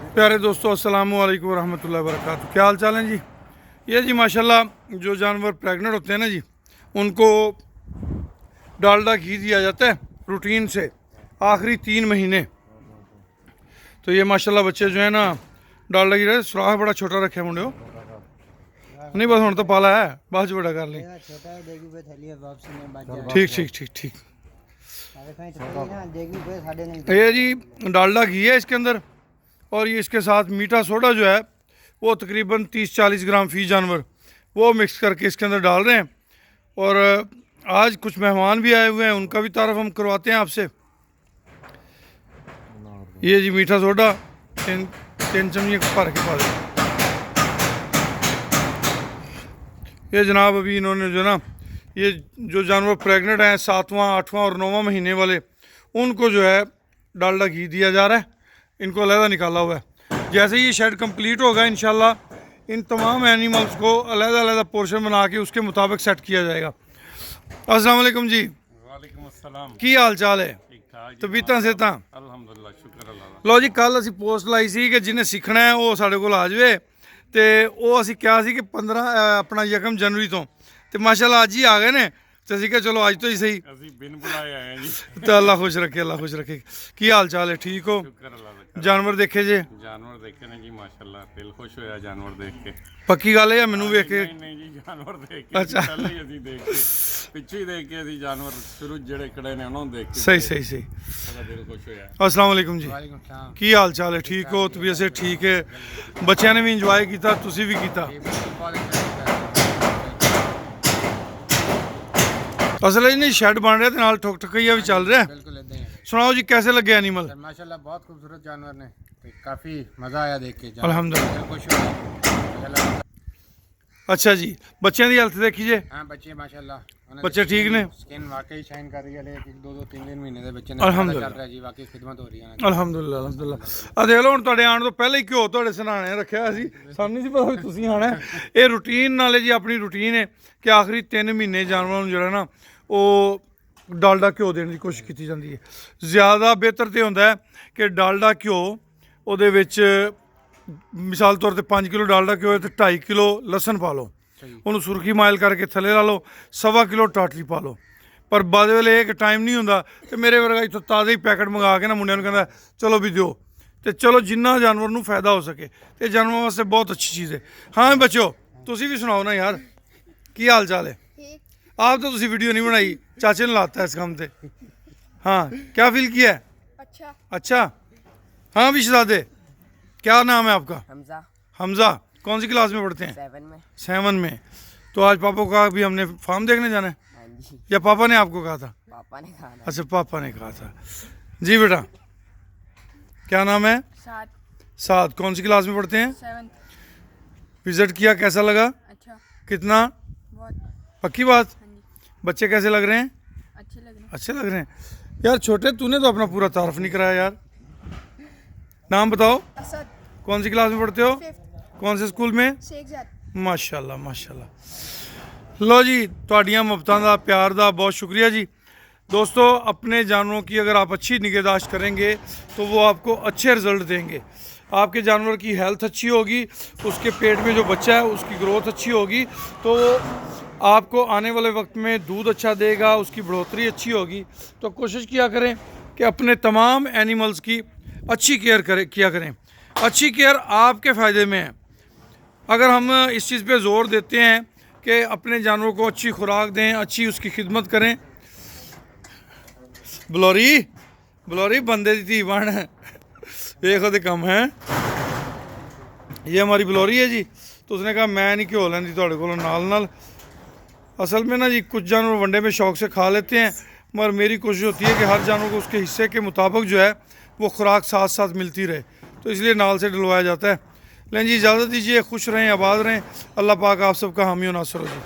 प्यारे दोस्तों, अस्सलाम वालेकुम रहमतुल्लाहि व बरकातहू। क्या हाल चाल है जी। ये जी माशाल्लाह जो जानवर प्रेग्नेंट होते हैं ना जी, उनको डालडा घी दिया जाता है रूटीन से आखिरी 3 महीने। तो ये माशाल्लाह बच्चे जो है ना डालडा घी रहे सुराख बड़ा छोटा रखे मुंडे हो नहीं, बस हम तो पाला है, बाद च बड़ा कर लें। ठीक ठीक ठीक ठीक। ये जी डालडा घी है इसके अंदर, और ये इसके साथ मीठा सोडा जो है वो तकरीबन 30-40 ग्राम फी जानवर वो मिक्स करके इसके अंदर डाल रहे हैं। और आज कुछ मेहमान भी आए हुए हैं, उनका भी तारफ़ हम करवाते हैं आपसे। ये जी मीठा सोडा तीन चमचे भर के पा दें। ये जनाब अभी इन्होंने जो ना ये जो जानवर प्रेग्नेंट हैं 7वां 8वां और 9वां महीने वाले, उनको जो है डालडा घी दिया जा रहा है। इनको अलहदा निकाला हुआ है। जैसे ही ये शेड कंप्लीट होगा इंशाल्लाह इन तमाम एनिमल्स को अलहदा अलहदा पोर्शन बना के उसके मुताबिक सेट किया जाएगा। अस्सलाम वालेकुम जी। वालेकुम अस्सलाम। की हाल चाल है? तबीयतां सेहतां अल्हम्दुलिल्लाह, शुक्र अल्लाह। लो जी, कल असी पोस्ट लाई सी कि जिन्हें सीखना है वो साढ़े कोल आ जाए, तो वो असी क्या सी कि 15 अपना 1 जनवरी तो माशाल्लाह अज ही आ गए ने, तो असी कहा चलो अज तो ही सही। ਅਸੀਂ ਬਿਨ ਬੁਲਾਏ ਆਏ ਹਾਂ ਜੀ। तो अल्लाह खुश रखे, अल्लाह खुश रखे। की हाल चाल है? ठीक हो? ਸ਼ੁਕਰ ਅੱਲਾਹ ਦਾ। जानवर देखे जे? ਜਾਨਵਰ ਦੇਖੇ ਨੇ ਜੀ, ਮਾਸ਼ਾਅੱਲਾ ਦਿਲ ਖੁਸ਼ ਹੋਇਆ ਜਾਨਵਰ ਦੇਖ ਕੇ। पक्की गल है या मैनू वेख के? ਨਹੀਂ ਜੀ, ਜਾਨਵਰ ਦੇਖ ਕੇ ਅੱਛਾ। ਪਹਿਲਾਂ ਹੀ ਅਸੀਂ ਦੇਖ ਕੇ ਪਿੱਛੇ ਹੀ ਦੇਖ ਕੇ ਅਸੀਂ ਜਾਨਵਰ ਸ਼ੁਰੂ ਜਿਹੜੇ ਖੜੇ ਨੇ ਉਹਨਾਂ ਨੂੰ ਦੇਖ ਕੇ सही सही सही। ਸਾਡਾ ਦਿਲ ਖੁਸ਼ ਹੋਇਆ। अस्सलाम वालेकुम जी। की हाल चाल है? ठीक हो? तबीयत से ठीक है? बच्चों ने भी इंजॉय किया, तुसी भी किया? असल है नहीं शेड बन रहा है, ठुक ठकइया भी चल रहा है। बिल्कुल इतना ही है। सुनाओ जी कैसे लगे एनिमल? माशाल्लाह बहुत खूबसूरत जानवर ने, तो काफ़ी मज़ा आया देख के। अल्हम्दुलिल्लाह। खुश हुआ। अच्छा जी, बच्चों की हेल्थ देखी जे? हाँ बच्चे माशाल्लाह बच्चे ठीक ने? स्किन वाकई शाइन कर रही है। एक 2-3 महीने के बच्चे ने अल्हम्दुलिल्लाह। चल रहा है जी, वाकई खिदमत हो रही है। अल्हम्दुलिल्लाह अल्हम्दुलिल्लाह। आ देख लो हुण तुहाडे आउण तो पहले ही घ्यो तुहाडे सराहने रखिया सी, सानूं नहीं सी पता भी तुसीं आना है। ये रूटीन नाले जी अपनी रूटीन है कि आखिरी 3 महीने जानवरां नूं जिहड़ा ना ਉਹ डालडा घ्यो देने की कोशिश की जाती है। ज़्यादा बेहतर तो होंदा है कि डालडा घ्यो ਉਹਦੇ ਵਿੱਚ मिसाल तौर पर 5 किलो डालडा घ्यो है तो 2.5 किलो लसन पा लो, ਉਹਨੂੰ सुरखी माइल करके थले ला लो, 1.25 किलो टाटली पा लो। पर बाद वेले एक टाइम नहीं होंदा तो मेरे वर्गा इत्थों ताज़ा ही पैकेट मंगा के ना मुंडिਆਂ ਨੂੰ ਕਹਿੰਦਾ चलो भी दिओ, तो चलो जिन्ना जानवर ਨੂੰ फायदा हो सके, तो जानवर वास्ते बहुत अच्छी चीज़ है। हाँ बच्चो तुसी भी सुनाओ ना यार, की हाल चाल है? आप तो तुसी वीडियो नहीं बनाई, चाचे ने लाता है इस काम पे। हाँ क्या फील किया है? अच्छा अच्छा। हाँ भी शहजादे, क्या नाम है आपका? हमजा हमजा। कौन सी क्लास में पढ़ते हैं? 7 में। 7 में। तो आज पापा को कहा भी हमने फार्म देखने जाना है, हाँ जी, या पापा ने आपको कहा था? पापा ने खाना। अच्छा पापा ने कहा था। जी बेटा क्या नाम है? 7। कौन सी क्लास में पढ़ते हैं? 7। विजिट किया, कैसा लगा? अच्छा, कितना? बहुत। पक्की बात? हाँ जी, बच्चे कैसे लग रहे हैं? अच्छे लग रहे हैं। अच्छे लग रहे हैं यार। छोटे तूने तो अपना पूरा तारफ नहीं कराया यार। नाम बताओ। असद। कौन सी क्लास में पढ़ते हो? 5th। कौन से स्कूल में? शेखजाद। माशाल्लाह माशाल्लाह। लो जी तुहाडियां मुहब्बतां दा प्यार दा बहुत शुक्रिया जी। दोस्तों अपने जानवरों की अगर आप अच्छी निगहदाश्त करेंगे तो वो आपको अच्छे रिजल्ट देंगे। आपके जानवर की हेल्थ अच्छी होगी, उसके पेट में जो बच्चा है उसकी ग्रोथ अच्छी होगी, तो आपको आने वाले वक्त में दूध अच्छा देगा, उसकी बढ़ोतरी अच्छी होगी। तो कोशिश किया करें कि अपने तमाम एनिमल्स की अच्छी केयर किया करें। अच्छी केयर आपके फ़ायदे में है। अगर हम इस चीज़ पे ज़ोर देते हैं कि अपने जानवर को अच्छी खुराक दें, अच्छी उसकी खिदमत करें। बलौरी बलौरी बंदे दी धी बन देखो तो कम है। ये हमारी बलौरी है जी। तो उसने कहा मैं नहीं घ्यो लैंदी तुहाडे कोलों नाल नाल। असल में ना जी कुछ जानवर वनडे में शौक से खा लेते हैं, मगर मेरी कोशिश होती है कि हर जानवर को उसके हिस्से के मुताबिक जो है वो खुराक साथ साथ मिलती रहे, तो इसलिए नाल से डलवाया जाता है। लेकिन जी इजाज़त दीजिए, खुश रहें, आबाद रहें। अल्लाह पाक आप सबका हामी और नासर हो जी।